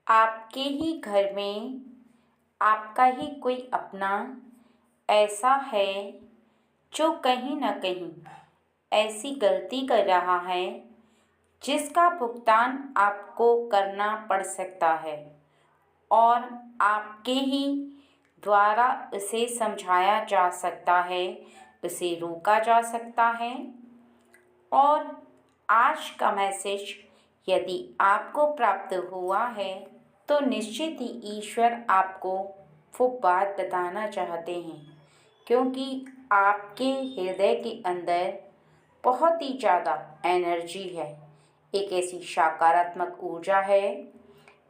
आपके ही घर में आपका ही कोई अपना ऐसा है जो कहीं न कहीं ऐसी गलती कर रहा है जिसका भुगतान आपको करना पड़ सकता है और आपके ही द्वारा उसे समझाया जा सकता है, उसे रोका जा सकता है। और आज का मैसेज यदि आपको प्राप्त हुआ है तो निश्चित ही ईश्वर आपको वो बात बताना चाहते हैं, क्योंकि आपके हृदय के अंदर बहुत ही ज़्यादा एनर्जी है, एक ऐसी सकारात्मक ऊर्जा है,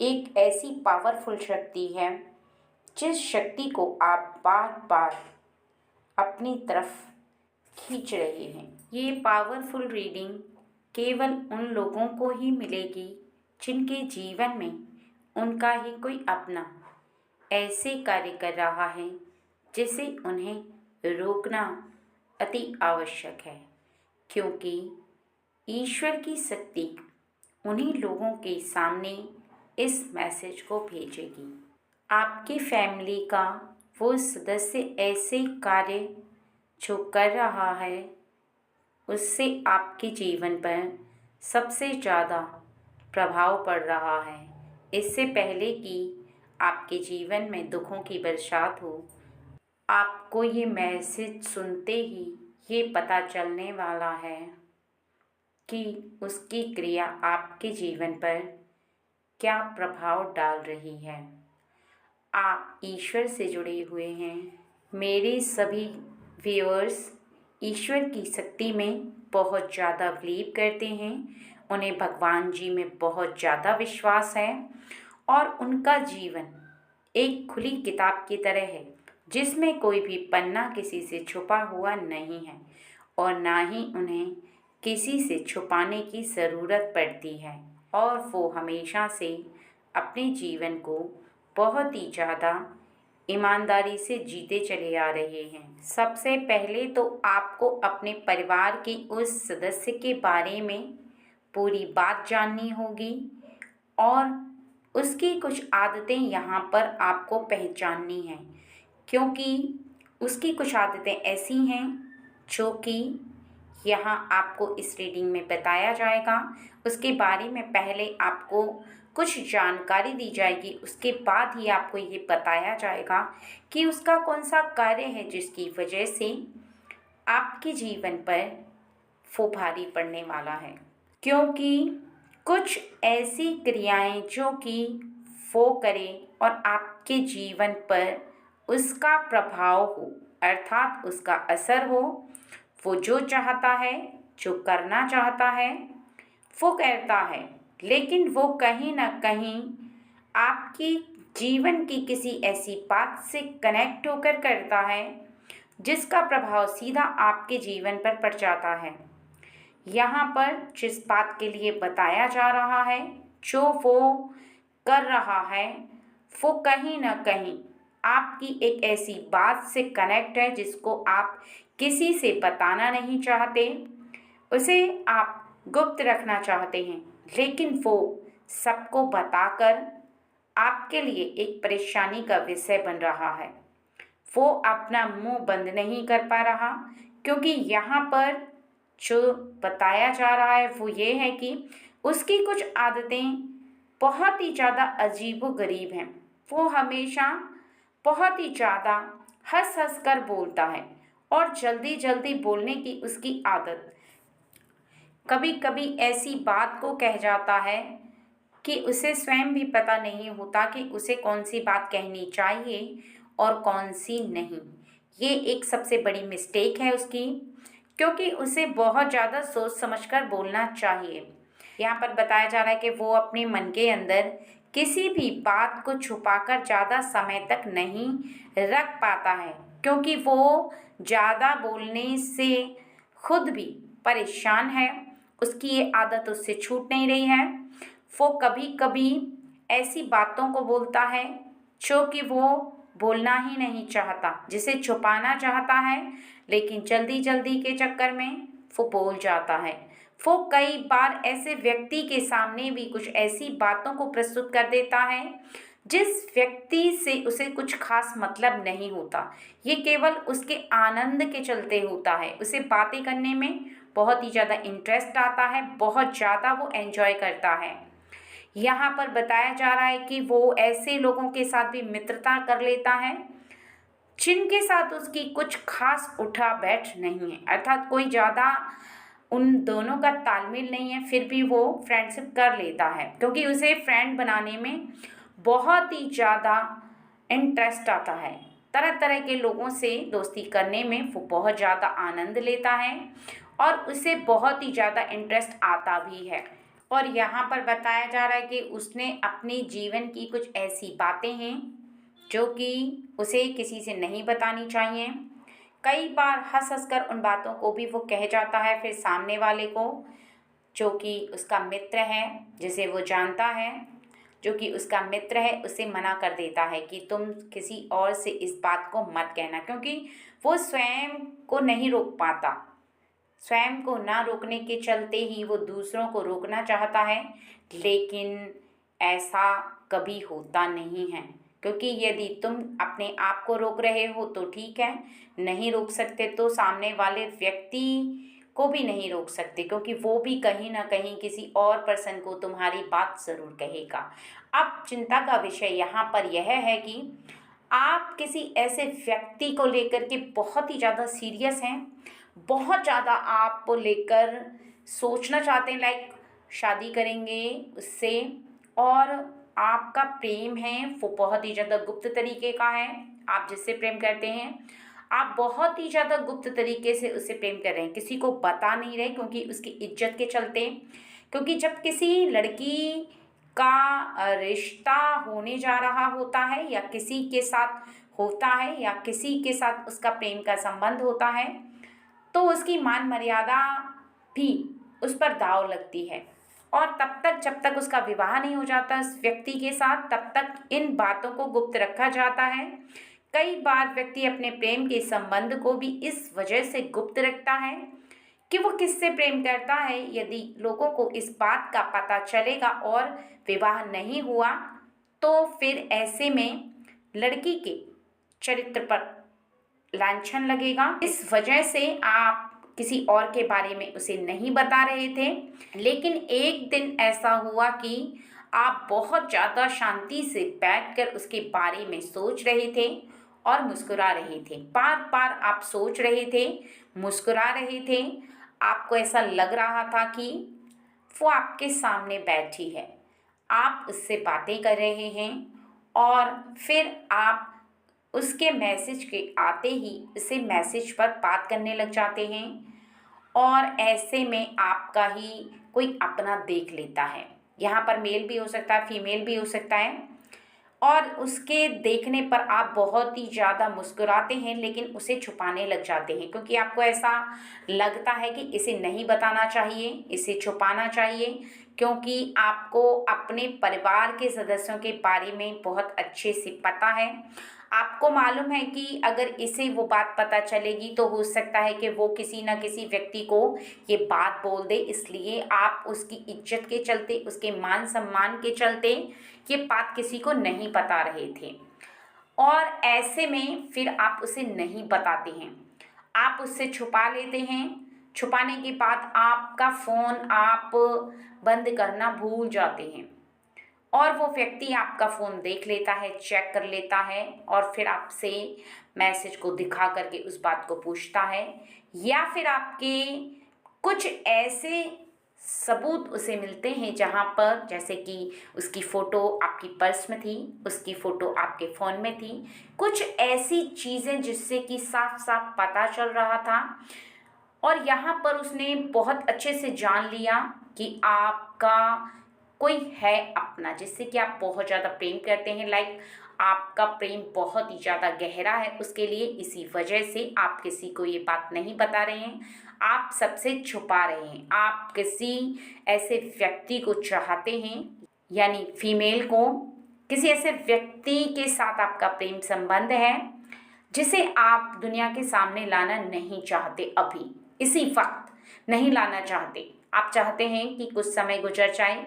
एक ऐसी पावरफुल शक्ति है जिस शक्ति को आप बार बार अपनी तरफ खींच रहे हैं। ये पावरफुल रीडिंग केवल उन लोगों को ही मिलेगी जिनके जीवन में उनका ही कोई अपना ऐसे कार्य कर रहा है जिसे उन्हें रोकना अति आवश्यक है, क्योंकि ईश्वर की शक्ति उन्हीं लोगों के सामने इस मैसेज को भेजेगी। आपकी फैमिली का वो सदस्य ऐसे कार्य जो कर रहा है उससे आपके जीवन पर सबसे ज़्यादा प्रभाव पड़ रहा है। इससे पहले कि आपके जीवन में दुखों की बरसात हो, आपको ये मैसेज सुनते ही ये पता चलने वाला है कि उसकी क्रिया आपके जीवन पर क्या प्रभाव डाल रही है। आप ईश्वर से जुड़े हुए हैं। मेरे सभी व्यूअर्स ईश्वर की शक्ति में बहुत ज़्यादा बिलीव करते हैं, उन्हें भगवान जी में बहुत ज़्यादा विश्वास है और उनका जीवन एक खुली किताब की तरह है जिसमें कोई भी पन्ना किसी से छुपा हुआ नहीं है और ना ही उन्हें किसी से छुपाने की ज़रूरत पड़ती है, और वो हमेशा से अपने जीवन को बहुत ही ज़्यादा ईमानदारी से जीते चले आ रहे हैं। सबसे पहले तो आपको अपने परिवार के उस सदस्य के बारे में पूरी बात जाननी होगी और उसकी कुछ आदतें यहाँ पर आपको पहचाननी हैं, क्योंकि उसकी कुछ आदतें ऐसी हैं जो कि यहाँ आपको इस रीडिंग में बताया जाएगा। उसके बारे में पहले आपको कुछ जानकारी दी जाएगी, उसके बाद ही आपको ये बताया जाएगा कि उसका कौन सा कार्य है जिसकी वजह से आपके जीवन पर वो भारी पड़ने वाला है। क्योंकि कुछ ऐसी क्रियाएं जो कि वो करे और आपके जीवन पर उसका प्रभाव हो, अर्थात उसका असर हो, वो जो चाहता है, जो करना चाहता है वो करता है, लेकिन वो कहीं ना कहीं आपकी जीवन की किसी ऐसी बात से कनेक्ट होकर करता है जिसका प्रभाव सीधा आपके जीवन पर पड़ जाता है। यहाँ पर जिस बात के लिए बताया जा रहा है, जो वो कर रहा है, वो कहीं ना कहीं आपकी एक ऐसी बात से कनेक्ट है जिसको आप किसी से बताना नहीं चाहते, उसे आप गुप्त रखना चाहते हैं, लेकिन वो सबको बताकर आपके लिए एक परेशानी का विषय बन रहा है। वो अपना मुंह बंद नहीं कर पा रहा, क्योंकि यहाँ पर जो बताया जा रहा है वो ये है कि उसकी कुछ आदतें बहुत ही ज़्यादा अजीबोगरीब हैं। वो हमेशा बहुत ही ज़्यादा हंस हंस कर बोलता है और जल्दी जल्दी बोलने की उसकी आदत, कभी कभी ऐसी बात को कह जाता है कि उसे स्वयं भी पता नहीं होता कि उसे कौन सी बात कहनी चाहिए और कौन सी नहीं। ये एक सबसे बड़ी मिस्टेक है उसकी, क्योंकि उसे बहुत ज़्यादा सोच समझकर बोलना चाहिए। यहाँ पर बताया जा रहा है कि वो अपने मन के अंदर किसी भी बात को छुपाकर ज़्यादा समय तक नहीं रख पाता है, क्योंकि वो ज़्यादा बोलने से खुद भी परेशान है, उसकी ये आदत उससे छूट नहीं रही है। वो कभी कभी ऐसी बातों को बोलता है जो कि वो बोलना ही नहीं चाहता, जिसे छुपाना चाहता है, लेकिन जल्दी जल्दी के चक्कर में वो बोल जाता है। वो कई बार ऐसे व्यक्ति के सामने भी कुछ ऐसी बातों को प्रस्तुत कर देता है जिस व्यक्ति से उसे कुछ खास मतलब नहीं होता। ये केवल उसके आनंद के चलते होता है। उसे बातें करने में बहुत ही ज़्यादा इंटरेस्ट आता है, बहुत ज़्यादा वो एंजॉय करता है। यहाँ पर बताया जा रहा है कि वो ऐसे लोगों के साथ भी मित्रता कर लेता है जिनके साथ उसकी कुछ खास उठा बैठ नहीं है, अर्थात कोई ज़्यादा उन दोनों का तालमेल नहीं है, फिर भी वो फ्रेंडशिप कर लेता है क्योंकि उसे फ्रेंड बनाने में बहुत ही ज़्यादा इंटरेस्ट आता है। तरह तरह के लोगों से दोस्ती करने में वो बहुत ज़्यादा आनंद लेता है और उसे बहुत ही ज़्यादा इंटरेस्ट आता भी है। और यहाँ पर बताया जा रहा है कि उसने अपने जीवन की कुछ ऐसी बातें हैं जो कि उसे किसी से नहीं बतानी चाहिए। कई बार हंस हंस कर उन बातों को भी वो कह जाता है फिर सामने वाले को, जो कि उसका मित्र है, जिसे वो जानता है, जो कि उसका मित्र है, उसे मना कर देता है कि तुम किसी और से इस बात को मत कहना, क्योंकि वो स्वयं को नहीं रोक पाता। स्वयं को ना रोकने के चलते ही वो दूसरों को रोकना चाहता है, लेकिन ऐसा कभी होता नहीं है, क्योंकि यदि तुम अपने आप को रोक रहे हो तो ठीक है, नहीं रोक सकते तो सामने वाले व्यक्ति को भी नहीं रोक सकते, क्योंकि वो भी कहीं ना कहीं किसी और पर्सन को तुम्हारी बात ज़रूर कहेगा। अब चिंता का विषय यहाँ पर यह है कि आप किसी ऐसे व्यक्ति को लेकर के बहुत ही ज़्यादा सीरियस हैं, बहुत ज़्यादा आप लेकर सोचना चाहते हैं, लाइक शादी करेंगे उससे, और आपका प्रेम है वो बहुत ही ज़्यादा गुप्त तरीके का है। आप जिससे प्रेम करते हैं आप बहुत ही ज़्यादा गुप्त तरीके से उससे प्रेम कर रहे हैं, किसी को बता नहीं रहे, क्योंकि उसकी इज्जत के चलते। क्योंकि जब किसी लड़की का रिश्ता होने जा रहा होता है या किसी के साथ होता है या किसी के साथ उसका प्रेम का संबंध होता है, तो उसकी मान मर्यादा भी उस पर दांव लगती है। और तब तक जब तक उसका विवाह नहीं हो जाता उस व्यक्ति के साथ, तब तक इन बातों को गुप्त रखा जाता है। कई बार व्यक्ति अपने प्रेम के संबंध को भी इस वजह से गुप्त रखता है कि वो किससे प्रेम करता है। यदि लोगों को इस बात का पता चलेगा और विवाह नहीं हुआ, तो फिर ऐसे में लड़की के चरित्र पर लांछन लगेगा। इस वजह से आप किसी और के बारे में उसे नहीं बता रहे थे, लेकिन एक दिन ऐसा हुआ कि आप बहुत ज़्यादा शांति से बैठकर उसके बारे में सोच रहे थे और मुस्कुरा रहे थे। बार बार आप सोच रहे थे, मुस्कुरा रहे थे, आपको ऐसा लग रहा था कि वो आपके सामने बैठी है, आप उससे बातें कर रहे हैं, और फिर आप उसके मैसेज के आते ही उसे मैसेज पर बात करने लग जाते हैं, और ऐसे में आपका ही कोई अपना देख लेता है। यहाँ पर मेल भी हो सकता है, फीमेल भी हो सकता है, और उसके देखने पर आप बहुत ही ज़्यादा मुस्कुराते हैं, लेकिन उसे छुपाने लग जाते हैं, क्योंकि आपको ऐसा लगता है कि इसे नहीं बताना चाहिए, इसे छुपाना चाहिए, क्योंकि आपको अपने परिवार के सदस्यों के बारे में बहुत अच्छे से पता है। आपको मालूम है कि अगर इसे वो बात पता चलेगी तो हो सकता है कि वो किसी न किसी व्यक्ति को ये बात बोल दे, इसलिए आप उसकी इज्जत के चलते, उसके मान सम्मान के चलते ये बात किसी को नहीं बता रहे थे। और ऐसे में फिर आप उसे नहीं बताते हैं, आप उससे छुपा लेते हैं। छुपाने के बाद आपका फ़ोन आप बंद करना भूल जाते हैं, और वो व्यक्ति आपका फ़ोन देख लेता है, चेक कर लेता है, और फिर आपसे मैसेज को दिखा करके उस बात को पूछता है, या फिर आपके कुछ ऐसे सबूत उसे मिलते हैं जहाँ पर, जैसे कि उसकी फ़ोटो आपकी पर्स में थी, उसकी फ़ोटो आपके फ़ोन में थी, कुछ ऐसी चीज़ें जिससे कि साफ साफ पता चल रहा था। और यहाँ पर उसने बहुत अच्छे से जान लिया कि आपका कोई है अपना, जिससे कि आप बहुत ज़्यादा प्रेम करते हैं, लाइक आपका प्रेम बहुत ही ज़्यादा गहरा है उसके लिए। इसी वजह से आप किसी को ये बात नहीं बता रहे हैं, आप सबसे छुपा रहे हैं। आप किसी ऐसे व्यक्ति को चाहते हैं, यानी फीमेल को, किसी ऐसे व्यक्ति के साथ आपका प्रेम संबंध है जिसे आप दुनिया के सामने लाना नहीं चाहते, अभी इसी वक्त नहीं लाना चाहते। आप चाहते हैं कि कुछ समय गुजर जाए,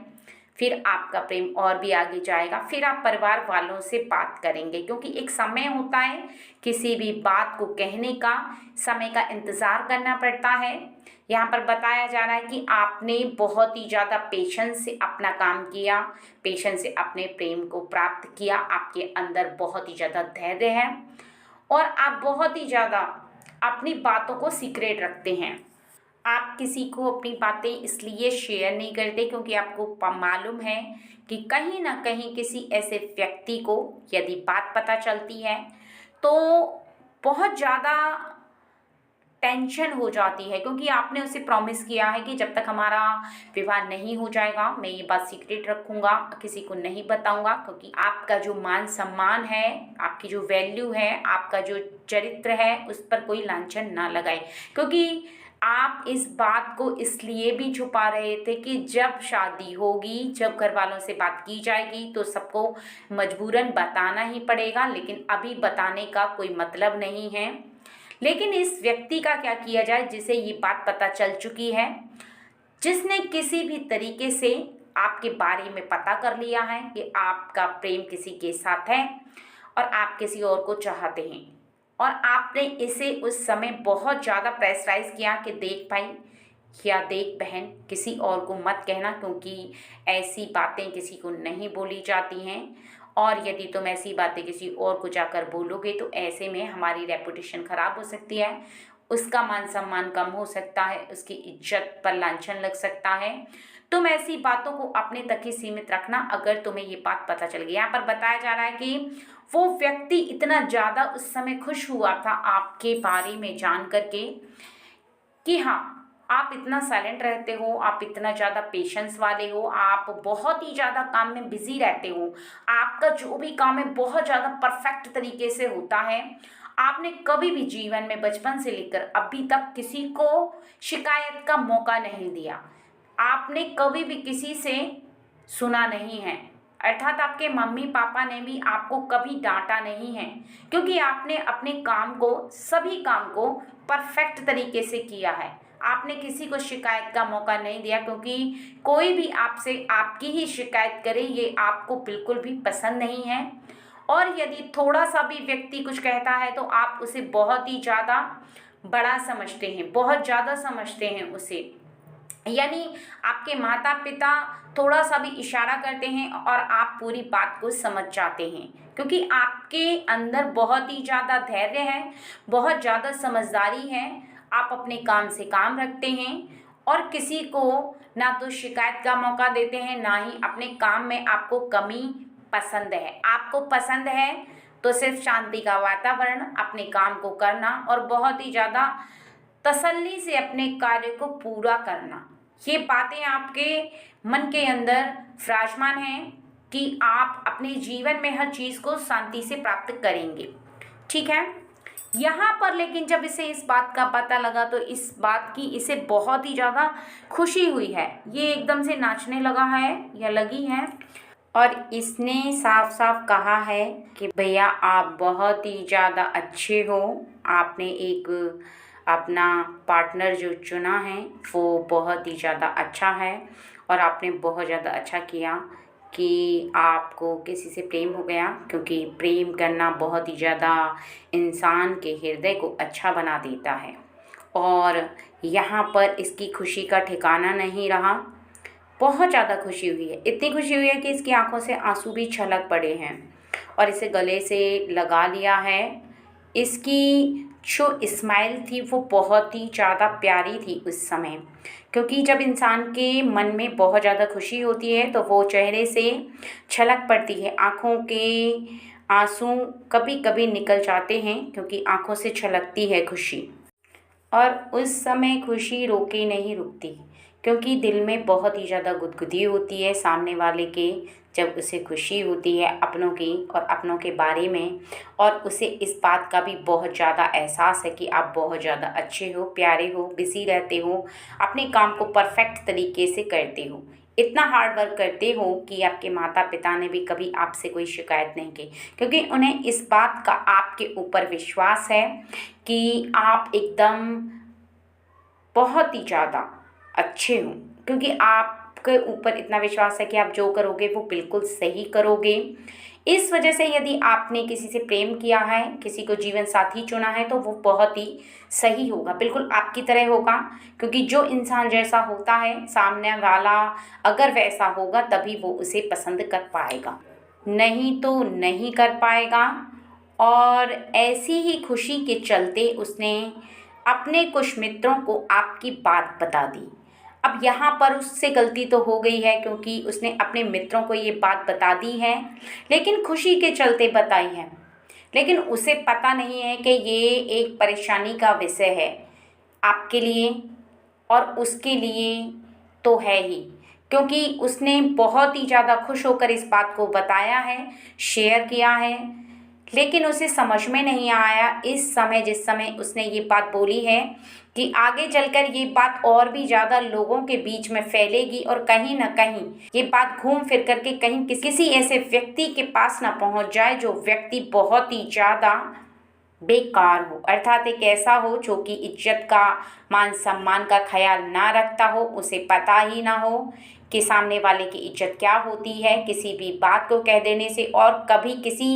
फिर आपका प्रेम और भी आगे जाएगा, फिर आप परिवार वालों से बात करेंगे, क्योंकि एक समय होता है किसी भी बात को कहने का, समय का इंतज़ार करना पड़ता है। यहाँ पर बताया जा रहा है कि आपने बहुत ही ज़्यादा पेशेंस से अपना काम किया, पेशेंस से अपने प्रेम को प्राप्त किया, आपके अंदर बहुत ही ज़्यादा धैर्य है और आप बहुत ही ज़्यादा अपनी बातों को सीक्रेट रखते हैं। आप किसी को अपनी बातें इसलिए शेयर नहीं करते क्योंकि आपको मालूम है कि कहीं ना कहीं किसी ऐसे व्यक्ति को यदि बात पता चलती है तो बहुत ज़्यादा टेंशन हो जाती है, क्योंकि आपने उसे प्रॉमिस किया है कि जब तक हमारा विवाह नहीं हो जाएगा मैं ये बात सीक्रेट रखूँगा, किसी को नहीं बताऊँगा, क्योंकि आपका जो मान सम्मान है, आपकी जो वैल्यू है, आपका जो चरित्र है, उस पर कोई लांछन ना लगाए। क्योंकि आप इस बात को इसलिए भी छुपा रहे थे कि जब शादी होगी, जब घर वालों से बात की जाएगी तो सबको मजबूरन बताना ही पड़ेगा, लेकिन अभी बताने का कोई मतलब नहीं है। लेकिन इस व्यक्ति का क्या किया जाए जिसे ये बात पता चल चुकी है, जिसने किसी भी तरीके से आपके बारे में पता कर लिया है कि आपका प्रेम किसी के साथ है और आप किसी और को चाहते हैं, और आपने इसे उस समय बहुत ज़्यादा प्रेशराइज किया कि देख भाई या देख बहन, किसी और को मत कहना, क्योंकि ऐसी बातें किसी को नहीं बोली जाती हैं, और यदि तुम ऐसी बातें किसी और को जाकर बोलोगे तो ऐसे में हमारी रेपुटेशन ख़राब हो सकती है, उसका मान सम्मान कम हो सकता है, उसकी इज्जत पर लांछन लग सकता है। तुम ऐसी बातों को अपने तक ही सीमित रखना अगर तुम्हें ये बात पता चल गई। यहाँ पर बताया जा रहा है कि वो व्यक्ति इतना ज़्यादा उस समय खुश हुआ था आपके बारे में जान करके कि हाँ, आप इतना साइलेंट रहते हो, आप इतना ज़्यादा पेशेंस वाले हो, आप बहुत ही ज़्यादा काम में बिजी रहते हो, आपका जो भी काम है बहुत ज़्यादा परफेक्ट तरीके से होता है। आपने कभी भी जीवन में बचपन से लेकर अभी तक किसी को शिकायत का मौका नहीं दिया, आपने कभी भी किसी से सुना नहीं है, अर्थात आपके मम्मी पापा ने भी आपको कभी डांटा नहीं है, क्योंकि आपने अपने काम को, सभी काम को परफेक्ट तरीके से किया है। आपने किसी को शिकायत का मौका नहीं दिया, क्योंकि कोई भी आपसे आपकी ही शिकायत करे ये आपको बिल्कुल भी पसंद नहीं है। और यदि थोड़ा सा भी व्यक्ति कुछ कहता है तो आप उसे बहुत ही ज़्यादा बड़ा समझते हैं, बहुत ज़्यादा समझते हैं उसे, यानी आपके माता पिता थोड़ा सा भी इशारा करते हैं और आप पूरी बात को समझ जाते हैं, क्योंकि आपके अंदर बहुत ही ज़्यादा धैर्य है, बहुत ज़्यादा समझदारी है, आप अपने काम से काम रखते हैं और किसी को ना तो शिकायत का मौका देते हैं, ना ही अपने काम में आपको कमी पसंद है। आपको पसंद है तो सिर्फ शांति का वातावरण, अपने काम को करना और बहुत ही ज़्यादा तसल्ली से अपने कार्य को पूरा करना। ये बातें आपके मन के अंदर विराजमान हैं कि आप अपने जीवन में हर चीज़ को शांति से प्राप्त करेंगे, ठीक है। यहाँ पर लेकिन जब इसे इस बात का पता लगा तो इस बात की इसे बहुत ही ज़्यादा खुशी हुई है, ये एकदम से नाचने लगा है या लगी है, और इसने साफ साफ कहा है कि भैया आप बहुत ही ज़्यादा अच्छे हो, आपने एक अपना पार्टनर जो चुना है वो बहुत ही ज़्यादा अच्छा है, और आपने बहुत ज़्यादा अच्छा किया कि आपको किसी से प्रेम हो गया, क्योंकि प्रेम करना बहुत ही ज़्यादा इंसान के हृदय को अच्छा बना देता है। और यहाँ पर इसकी खुशी का ठिकाना नहीं रहा, बहुत ज़्यादा खुशी हुई है, इतनी खुशी हुई है कि इसकी आंखों से आंसू भी छलक पड़े हैं, और इसे गले से लगा लिया है। इसकी जो स्माइल थी वो बहुत ही ज़्यादा प्यारी थी उस समय, क्योंकि जब इंसान के मन में बहुत ज़्यादा खुशी होती है तो वो चेहरे से छलक पड़ती है, आँखों के आंसू कभी कभी निकल जाते हैं क्योंकि आँखों से छलकती है खुशी, और उस समय खुशी रोके नहीं रुकती, क्योंकि दिल में बहुत ही ज़्यादा गुदगुदी होती है सामने वाले के, जब उसे खुशी होती है अपनों की और अपनों के बारे में, और उसे इस बात का भी बहुत ज़्यादा एहसास है कि आप बहुत ज़्यादा अच्छे हो, प्यारे हो, बिज़ी रहते हो, अपने काम को परफेक्ट तरीके से करते हो, इतना हार्ड वर्क करते हो कि आपके माता पिता ने भी कभी आपसे कोई शिकायत नहीं की, क्योंकि उन्हें इस बात का आपके ऊपर विश्वास है कि आप एकदम बहुत ही ज़्यादा अच्छे हों, क्योंकि आपके ऊपर इतना विश्वास है कि आप जो करोगे वो बिल्कुल सही करोगे। इस वजह से यदि आपने किसी से प्रेम किया है, किसी को जीवन साथी चुना है, तो वो बहुत ही सही होगा, बिल्कुल आपकी तरह होगा। क्योंकि जो इंसान जैसा होता है, सामने वाला अगर वैसा होगा तभी वो उसे पसंद कर पाएगा, नहीं तो नहीं कर पाएगा। और ऐसी ही खुशी के चलते उसने अपने कुछ मित्रों को आपकी बात बता दी। अब यहाँ पर उससे गलती तो हो गई है, क्योंकि उसने अपने मित्रों को ये बात बता दी है, लेकिन खुशी के चलते बताई है। लेकिन उसे पता नहीं है कि ये एक परेशानी का विषय है आपके लिए और उसके लिए तो है ही, क्योंकि उसने बहुत ही ज़्यादा खुश होकर इस बात को बताया है, शेयर किया है। लेकिन उसे समझ में नहीं आया इस समय, जिस समय उसने ये बात बोली है, कि आगे चलकर ये बात और भी ज़्यादा लोगों के बीच में फैलेगी और कहीं ना कहीं ये बात घूम फिर करके कहीं किसी ऐसे व्यक्ति के पास ना पहुंच जाए जो व्यक्ति बहुत ही ज़्यादा बेकार हो, अर्थात एक ऐसा हो जो कि इज्जत का, मान सम्मान का ख्याल ना रखता हो, उसे पता ही ना हो कि सामने वाले की इज्जत क्या होती है किसी भी बात को कह देने से। और कभी किसी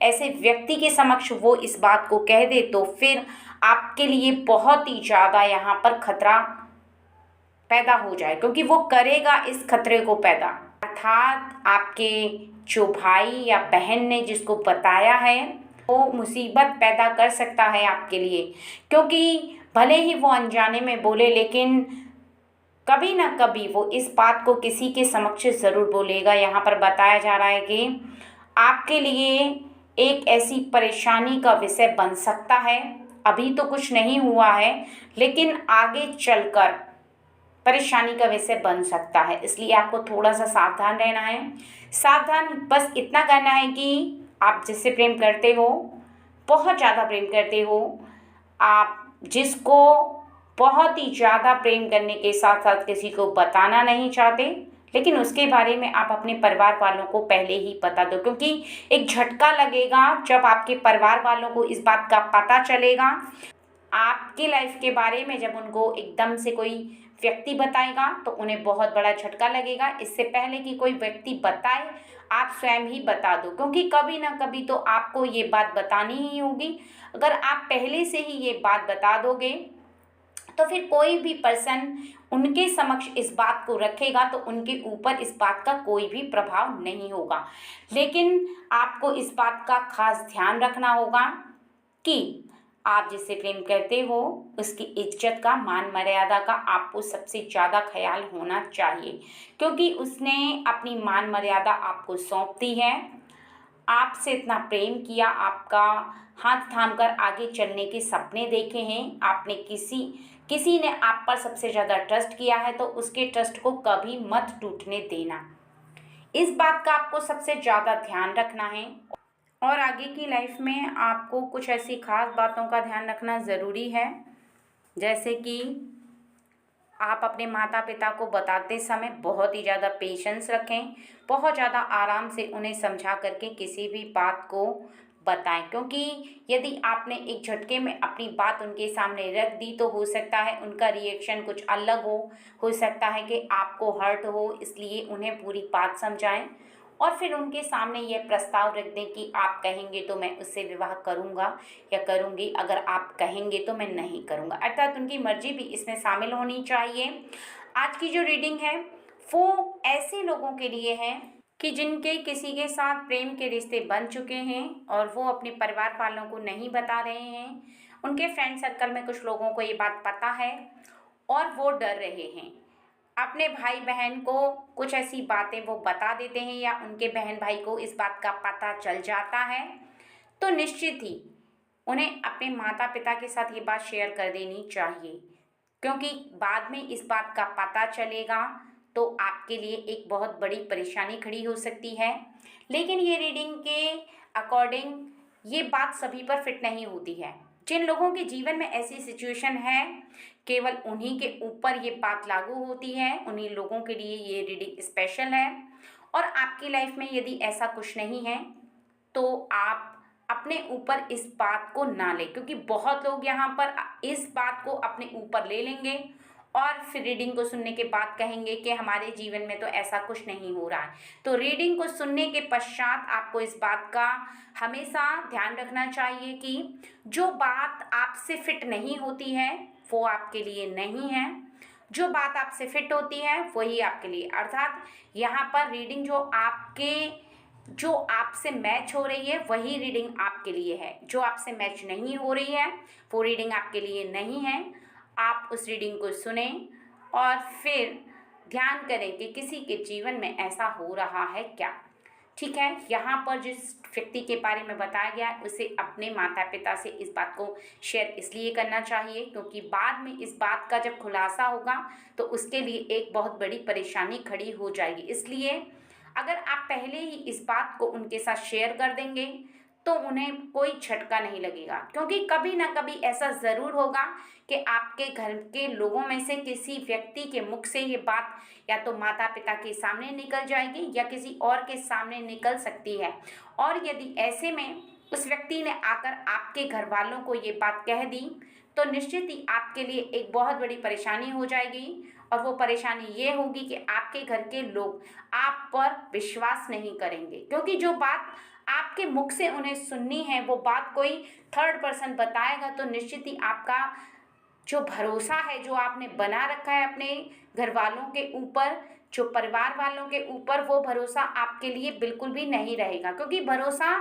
ऐसे व्यक्ति के समक्ष वो इस बात को कह दे तो फिर आपके लिए बहुत ही ज़्यादा यहाँ पर खतरा पैदा हो जाए, क्योंकि वो करेगा इस खतरे को पैदा, अर्थात आपके जो भाई या बहन ने जिसको बताया है वो मुसीबत पैदा कर सकता है आपके लिए। क्योंकि भले ही वो अनजाने में बोले, लेकिन कभी ना कभी वो इस बात को किसी के समक्ष ज़रूर बोलेगा। यहाँ पर बताया जा रहा है कि आपके लिए एक ऐसी परेशानी का विषय बन सकता है, अभी तो कुछ नहीं हुआ है, लेकिन आगे चलकर परेशानी का विषय बन सकता है। इसलिए आपको थोड़ा सा सावधान रहना है। सावधान बस इतना करना है कि आप जिससे प्रेम करते हो, बहुत ज़्यादा प्रेम करते हो, आप जिसको बहुत ही ज़्यादा प्रेम करने के साथ साथ किसी को बताना नहीं चाहते, लेकिन उसके बारे में आप अपने परिवार वालों को पहले ही बता दो, क्योंकि एक झटका लगेगा जब आपके परिवार वालों को इस बात का पता चलेगा। आपकी लाइफ के बारे में जब उनको एकदम से कोई व्यक्ति बताएगा तो उन्हें बहुत बड़ा झटका लगेगा। इससे पहले कि कोई व्यक्ति बताए, आप स्वयं ही बता दो, क्योंकि कभी ना कभी तो आपको ये बात बतानी ही होगी। अगर आप पहले से ही ये बात बता दोगे तो फिर कोई भी पर्सन उनके समक्ष इस बात को रखेगा तो उनके ऊपर इस बात का कोई भी प्रभाव नहीं होगा। लेकिन आपको इस बात का खास ध्यान रखना होगा कि आप जिससे प्रेम करते हो उसकी इज्जत का, मान मर्यादा का आपको सबसे ज़्यादा ख्याल होना चाहिए, क्योंकि उसने अपनी मान मर्यादा आपको सौंप दी है, आपसे इतना प्रेम किया, आपका हाथ थाम कर आगे चलने के सपने देखे हैं। आपने किसी ने आप पर सबसे ज़्यादा ट्रस्ट किया है तो उसके ट्रस्ट को कभी मत टूटने देना। इस बात का आपको सबसे ज़्यादा ध्यान रखना है। और आगे की लाइफ में आपको कुछ ऐसी खास बातों का ध्यान रखना ज़रूरी है, जैसे कि आप अपने माता पिता को बताते समय बहुत ही ज़्यादा पेशेंस रखें, बहुत ज़्यादा आराम से उन्हें समझा करके किसी भी बात को बताएं, क्योंकि यदि आपने एक झटके में अपनी बात उनके सामने रख दी तो हो सकता है उनका रिएक्शन कुछ अलग हो सकता है कि आपको हर्ट हो। इसलिए उन्हें पूरी बात समझाएं और फिर उनके सामने यह प्रस्ताव रख दें कि आप कहेंगे तो मैं उससे विवाह करूंगा या करूंगी, अगर आप कहेंगे तो मैं नहीं करूंगा, अर्थात उनकी मर्जी भी इसमें शामिल होनी चाहिए। आज की जो रीडिंग है वो ऐसे लोगों के लिए है कि जिनके किसी के साथ प्रेम के रिश्ते बन चुके हैं और वो अपने परिवार वालों को नहीं बता रहे हैं। उनके फ्रेंड सर्कल में कुछ लोगों को ये बात पता है और वो डर रहे हैं। अपने भाई बहन को कुछ ऐसी बातें वो बता देते हैं या उनके बहन भाई को इस बात का पता चल जाता है तो निश्चित ही उन्हें अपने माता पिता के साथ ये बात शेयर कर देनी चाहिए, क्योंकि बाद में इस बात का पता चलेगा तो आपके लिए एक बहुत बड़ी परेशानी खड़ी हो सकती है। लेकिन ये रीडिंग के अकॉर्डिंग ये बात सभी पर फिट नहीं होती है। जिन लोगों के जीवन में ऐसी सिचुएशन है केवल उन्हीं के ऊपर ये बात लागू होती है, उन्हीं लोगों के लिए ये रीडिंग स्पेशल है। और आपकी लाइफ में यदि ऐसा कुछ नहीं है तो आप अपने ऊपर इस बात को ना लें, क्योंकि बहुत लोग यहाँ पर इस बात को अपने ऊपर ले लेंगे और फिर रीडिंग को सुनने के बाद कहेंगे कि हमारे जीवन में तो ऐसा कुछ नहीं हो रहा है। तो रीडिंग को सुनने के पश्चात आपको इस बात का हमेशा ध्यान रखना चाहिए कि जो बात आपसे फिट नहीं होती है वो आपके लिए नहीं है, जो बात आपसे फिट होती है वही आपके लिए। अर्थात यहाँ पर रीडिंग जो आपसे मैच हो रही है वही रीडिंग आपके लिए है, जो आपसे मैच नहीं हो रही है वो रीडिंग आपके लिए नहीं है। आप उस रीडिंग को सुने और फिर ध्यान करें कि किसी के जीवन में ऐसा हो रहा है क्या। ठीक है, यहाँ पर जिस व्यक्ति के बारे में बताया गया है उसे अपने माता पिता से इस बात को शेयर इसलिए करना चाहिए क्योंकि बाद में इस बात का जब खुलासा होगा तो उसके लिए एक बहुत बड़ी परेशानी खड़ी हो जाएगी। इसलिए अगर आप पहले ही इस बात को उनके साथ शेयर कर देंगे तो उन्हें कोई झटका नहीं लगेगा, क्योंकि कभी ना कभी ऐसा ज़रूर होगा कि आपके घर के लोगों में से किसी व्यक्ति के मुख से ये बात या तो माता पिता के सामने निकल जाएगी या किसी और के सामने निकल सकती है। और यदि ऐसे में उस व्यक्ति ने आकर आपके घर वालों को ये बात कह दी तो निश्चित ही आपके लिए एक बहुत बड़ी परेशानी हो जाएगी। और वो परेशानी ये होगी कि आपके घर के लोग आप पर विश्वास नहीं करेंगे, क्योंकि जो बात आपके मुख से उन्हें सुननी है वो बात कोई थर्ड पर्सन बताएगा तो निश्चित ही आपका जो भरोसा है जो आपने बना रखा है अपने घर वालों के ऊपर, जो परिवार वालों के ऊपर, वो भरोसा आपके लिए बिल्कुल भी नहीं रहेगा। क्योंकि भरोसा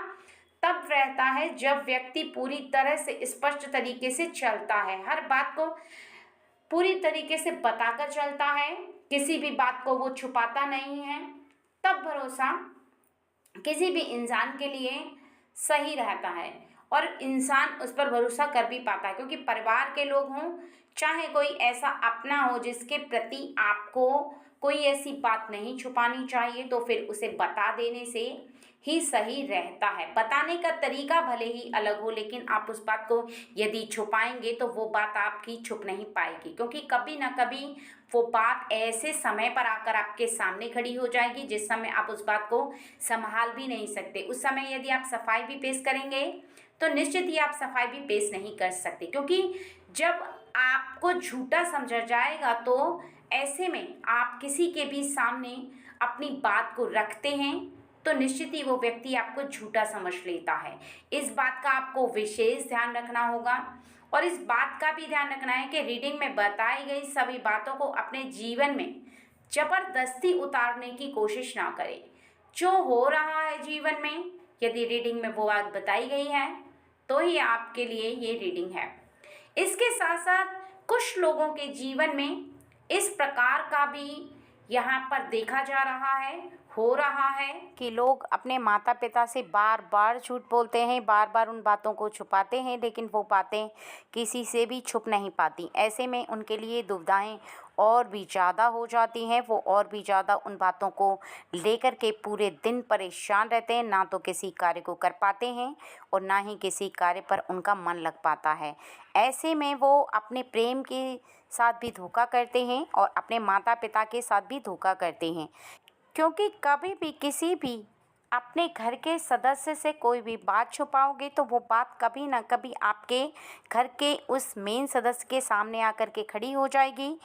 तब रहता है जब व्यक्ति पूरी तरह से स्पष्ट तरीके से चलता है, हर बात को पूरी तरीके से बताकर चलता है, किसी भी बात को वो छुपाता नहीं है, तब भरोसा किसी भी इंसान के लिए सही रहता है और इंसान उस पर भरोसा कर भी पाता है। क्योंकि परिवार के लोग हों चाहे कोई ऐसा अपना हो जिसके प्रति आपको कोई ऐसी बात नहीं छुपानी चाहिए तो फिर उसे बता देने से ही सही रहता है। बताने का तरीका भले ही अलग हो लेकिन आप उस बात को यदि छुपाएंगे तो वो बात आपकी छुप नहीं पाएगी, क्योंकि कभी ना कभी वो बात ऐसे समय पर आकर आपके सामने खड़ी हो जाएगी जिस समय आप उस बात को संभाल भी नहीं सकते। उस समय यदि आप सफाई भी पेश करेंगे तो निश्चित ही आप सफाई भी पेश नहीं कर सकते, क्योंकि जब आपको झूठा समझा जाएगा तो ऐसे में आप किसी के भी सामने अपनी बात को रखते हैं तो निश्चित ही वो व्यक्ति आपको झूठा समझ लेता है। इस बात का आपको विशेष ध्यान रखना होगा और इस बात का भी ध्यान रखना है कि रीडिंग में बताई गई सभी बातों को अपने जीवन में जबरदस्ती उतारने की कोशिश ना करें। जो हो रहा है जीवन में यदि रीडिंग में वो बात बताई गई है तो ही आपके लिए ये रीडिंग है। इसके साथ साथ कुछ लोगों के जीवन में इस प्रकार का भी यहाँ पर देखा जा रहा है, हो रहा है कि लोग अपने माता पिता से बार बार झूठ बोलते हैं, बार बार उन बातों को छुपाते हैं, लेकिन वो बातें किसी से भी छुप नहीं पाती। ऐसे में उनके लिए दुविधाएं और भी ज़्यादा हो जाती हैं, वो और भी ज़्यादा उन बातों को लेकर के पूरे दिन परेशान रहते हैं, ना तो किसी कार्य को कर पाते हैं और ना ही किसी कार्य पर उनका मन लग पाता है। ऐसे में वो अपने प्रेम के साथ भी धोखा करते हैं और अपने माता पिता के साथ भी धोखा करते हैं, क्योंकि कभी भी किसी भी अपने घर के सदस्य से कोई भी बात छुपाओगे तो वो बात कभी ना कभी आपके घर के उस मेन सदस्य के सामने आकर के खड़ी हो जाएगी।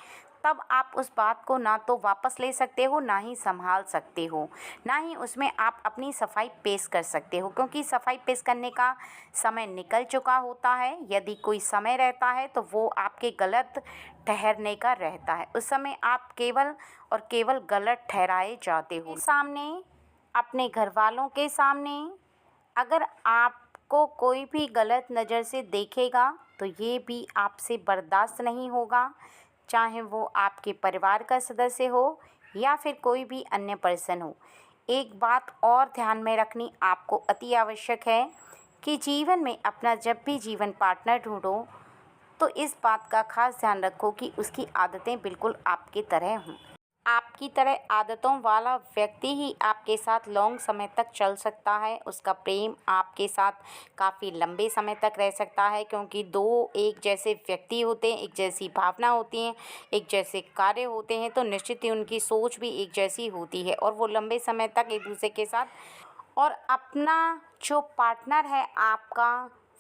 तब आप उस बात को ना तो वापस ले सकते हो, ना ही संभाल सकते हो, ना ही उसमें आप अपनी सफाई पेश कर सकते हो, क्योंकि सफाई पेश करने का समय निकल चुका होता है। यदि कोई समय रहता है तो वो आपके गलत ठहरने का रहता है, उस समय आप केवल और केवल गलत ठहराए जाते हो। सामने अपने घर वालों के सामने अगर आपको कोई भी गलत नज़र से देखेगा तो ये भी आपसे बर्दाश्त नहीं होगा, चाहे वो आपके परिवार का सदस्य हो या फिर कोई भी अन्य पर्सन हो। एक बात और ध्यान में रखनी आपको अति आवश्यक है कि जीवन में अपना जब भी जीवन पार्टनर ढूंढो तो इस बात का खास ध्यान रखो कि उसकी आदतें बिल्कुल आपकी तरह हों। आपकी तरह आदतों वाला व्यक्ति ही आपके साथ लॉन्ग समय तक चल सकता है, उसका प्रेम आपके साथ काफ़ी लंबे समय तक रह सकता है, क्योंकि दो एक जैसे व्यक्ति होते हैं, एक जैसी भावना होती हैं, एक जैसे कार्य होते हैं, तो निश्चित ही उनकी सोच भी एक जैसी होती है और वो लंबे समय तक एक दूसरे के साथ और अपना जो पार्टनर है आपका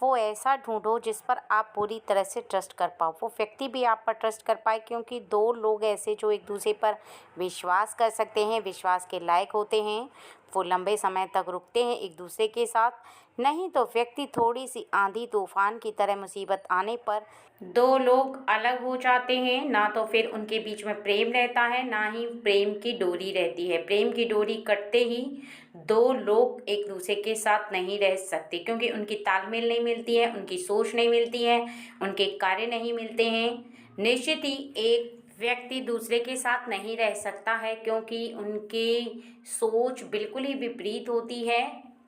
वो ऐसा ढूंढो जिस पर आप पूरी तरह से ट्रस्ट कर पाओ, वो व्यक्ति भी आप पर ट्रस्ट कर पाए, क्योंकि दो लोग ऐसे जो एक दूसरे पर विश्वास कर सकते हैं, विश्वास के लायक होते हैं, वो लंबे समय तक रुकते हैं एक दूसरे के साथ। नहीं तो व्यक्ति थोड़ी सी आंधी तूफान की तरह मुसीबत आने पर दो लोग अलग हो जाते हैं। ना तो फिर उनके बीच में प्रेम रहता है, ना ही प्रेम की डोरी रहती है। प्रेम की डोरी कटते ही दो लोग एक दूसरे के साथ नहीं रह सकते, क्योंकि उनकी तालमेल नहीं मिलती है, उनकी सोच नहीं मिलती है, उनके कार्य नहीं मिलते हैं। निश्चित ही एक व्यक्ति दूसरे के साथ नहीं रह सकता है, क्योंकि उनकी सोच बिल्कुल ही विपरीत होती है।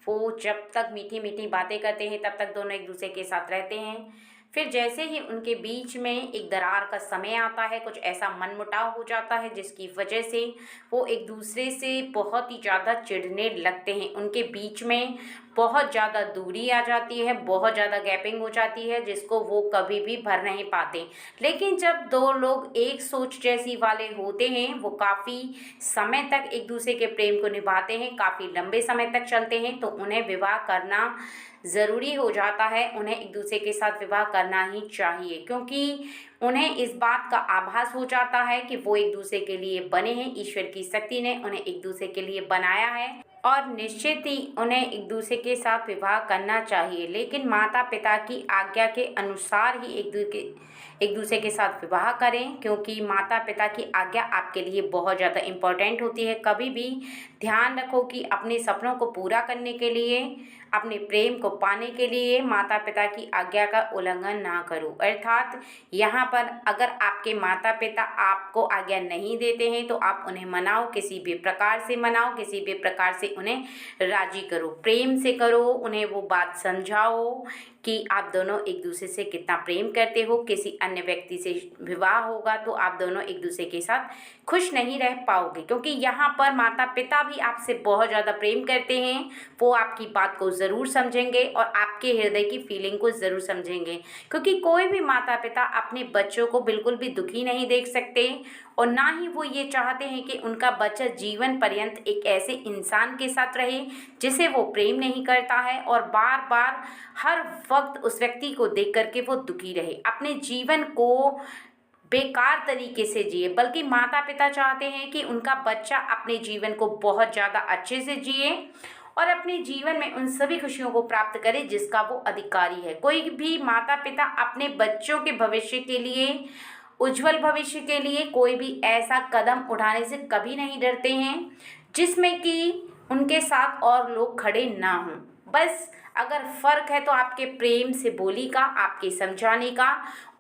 वो जब तक मीठी मीठी बातें करते हैं तब तक दोनों एक दूसरे के साथ रहते हैं। फिर जैसे ही उनके बीच में एक दरार का समय आता है, कुछ ऐसा मनमुटाव हो जाता है जिसकी वजह से वो एक दूसरे से बहुत ही ज़्यादा चिढ़ने लगते हैं। उनके बीच में बहुत ज़्यादा दूरी आ जाती है, बहुत ज़्यादा गैपिंग हो जाती है, जिसको वो कभी भी भर नहीं पाते। लेकिन जब दो लोग एक सोच जैसी वाले होते हैं, वो काफ़ी समय तक एक दूसरे के प्रेम को निभाते हैं, काफ़ी लंबे समय तक चलते हैं, तो उन्हें विवाह करना ज़रूरी हो जाता है। उन्हें एक दूसरे के साथ विवाह करना ही चाहिए, क्योंकि उन्हें इस बात का आभास हो जाता है कि वो एक दूसरे के लिए बने हैं। ईश्वर की शक्ति ने उन्हें एक दूसरे के लिए बनाया है और निश्चित ही उन्हें एक दूसरे के साथ विवाह करना चाहिए। लेकिन माता पिता की आज्ञा के अनुसार ही एक दूसरे के साथ विवाह करें, क्योंकि माता पिता की आज्ञा आपके लिए बहुत ज़्यादा इम्पोर्टेंट होती है। कभी भी ध्यान रखो कि अपने सपनों को पूरा करने के लिए, अपने प्रेम को पाने के लिए माता पिता की आज्ञा का उल्लंघन ना करो। अर्थात यहाँ पर अगर आपके माता पिता आपको आज्ञा नहीं देते हैं तो आप उन्हें मनाओ, किसी भी प्रकार से मनाओ, किसी भी प्रकार से उन्हें राजी करो, प्रेम से करो, उन्हें वो बात समझाओ कि आप दोनों एक दूसरे से कितना प्रेम करते हो। किसी अन्य व्यक्ति से विवाह होगा तो आप दोनों एक दूसरे के साथ खुश नहीं रह पाओगे, क्योंकि यहाँ पर माता पिता भी आपसे बहुत ज़्यादा प्रेम करते हैं। वो आपकी बात को ज़रूर समझेंगे और आपके हृदय की फीलिंग को ज़रूर समझेंगे, क्योंकि कोई भी माता पिता अपने बच्चों को बिल्कुल भी दुखी नहीं देख सकते, और ना ही वो ये चाहते हैं कि उनका बच्चा जीवन पर्यंत एक ऐसे इंसान के साथ रहे जिसे वो प्रेम नहीं करता है और बार बार हर वक्त उस व्यक्ति को देख करके वो दुखी रहे, अपने जीवन को बेकार तरीके से जिए। बल्कि माता पिता चाहते हैं कि उनका बच्चा अपने जीवन को बहुत ज़्यादा अच्छे से जिए और अपने जीवन में उन सभी खुशियों को प्राप्त करे जिसका वो अधिकारी है। कोई भी माता पिता अपने बच्चों के भविष्य के लिए, उज्जवल भविष्य के लिए कोई भी ऐसा कदम उठाने से कभी नहीं डरते हैं जिसमें कि उनके साथ और लोग खड़े ना हों। बस अगर फ़र्क है तो आपके प्रेम से बोली का, आपके समझाने का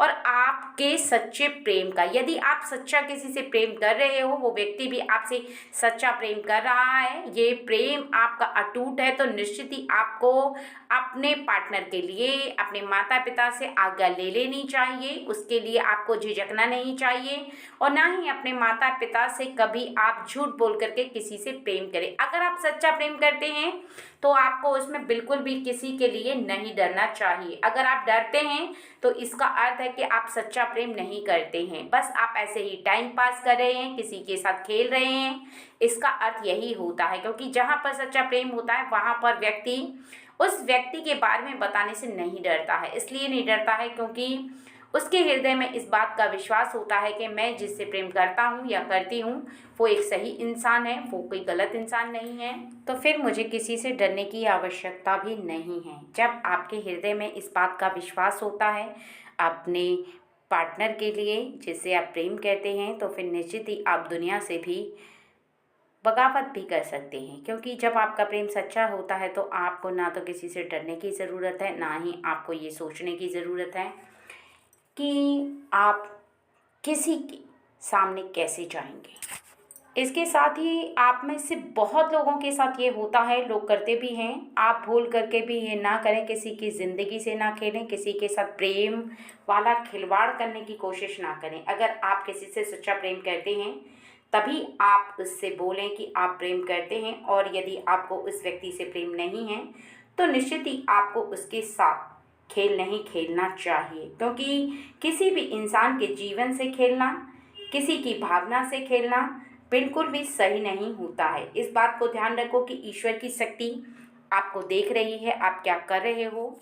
और आपके सच्चे प्रेम का। यदि आप सच्चा किसी से प्रेम कर रहे हो, वो व्यक्ति भी आपसे सच्चा प्रेम कर रहा है, ये प्रेम आपका अटूट है, तो निश्चित ही आपको अपने पार्टनर के लिए अपने माता पिता से आज्ञा ले लेनी चाहिए। उसके लिए आपको झिझकना नहीं चाहिए और ना ही अपने माता पिता से कभी आप झूठ बोल करके किसी से प्रेम करें। अगर आप सच्चा प्रेम करते हैं तो आपको उसमें बिल्कुल भी किसी के लिए नहीं डरना चाहिए। अगर आप डरते हैं तो इसका अर्थ है कि आप सच्चा प्रेम नहीं करते हैं, बस आप ऐसे ही टाइम पास कर रहे हैं, किसी के साथ खेल रहे हैं। इसका अर्थ यही होता है, क्योंकि जहाँ पर सच्चा प्रेम होता है वहाँ पर व्यक्ति उस व्यक्ति के बारे में बताने से नहीं डरता है। इसलिए नहीं डरता है क्योंकि उसके हृदय में इस बात का विश्वास होता है कि मैं जिससे प्रेम करता हूँ या करती हूँ वो एक सही इंसान है, वो कोई गलत इंसान नहीं है, तो फिर मुझे किसी से डरने की आवश्यकता भी नहीं है। जब आपके हृदय में इस बात का विश्वास होता है अपने पार्टनर के लिए जिससे आप प्रेम करते हैं, तो फिर निश्चित ही आप दुनिया से भी बगावत भी कर सकते हैं। क्योंकि जब आपका प्रेम सच्चा होता है तो आपको ना तो किसी से डरने की ज़रूरत है, ना ही आपको ये सोचने की ज़रूरत है कि आप किसी के सामने कैसे जाएंगे। इसके साथ ही आप में से बहुत लोगों के साथ ये होता है, लोग करते भी हैं, आप भूल करके भी ये ना करें, किसी की ज़िंदगी से ना खेलें, किसी के साथ प्रेम वाला खिलवाड़ करने की कोशिश ना करें। अगर आप किसी से सच्चा प्रेम करते हैं तभी आप उससे बोलें कि आप प्रेम करते हैं, और यदि आपको उस व्यक्ति से प्रेम नहीं है तो निश्चित ही आपको उसके साथ खेल नहीं खेलना चाहिए। क्योंकि किसी भी इंसान के जीवन से खेलना, किसी की भावना से खेलना बिल्कुल भी सही नहीं होता है। इस बात को ध्यान रखो कि ईश्वर की शक्ति आपको देख रही है, आप क्या कर रहे हो।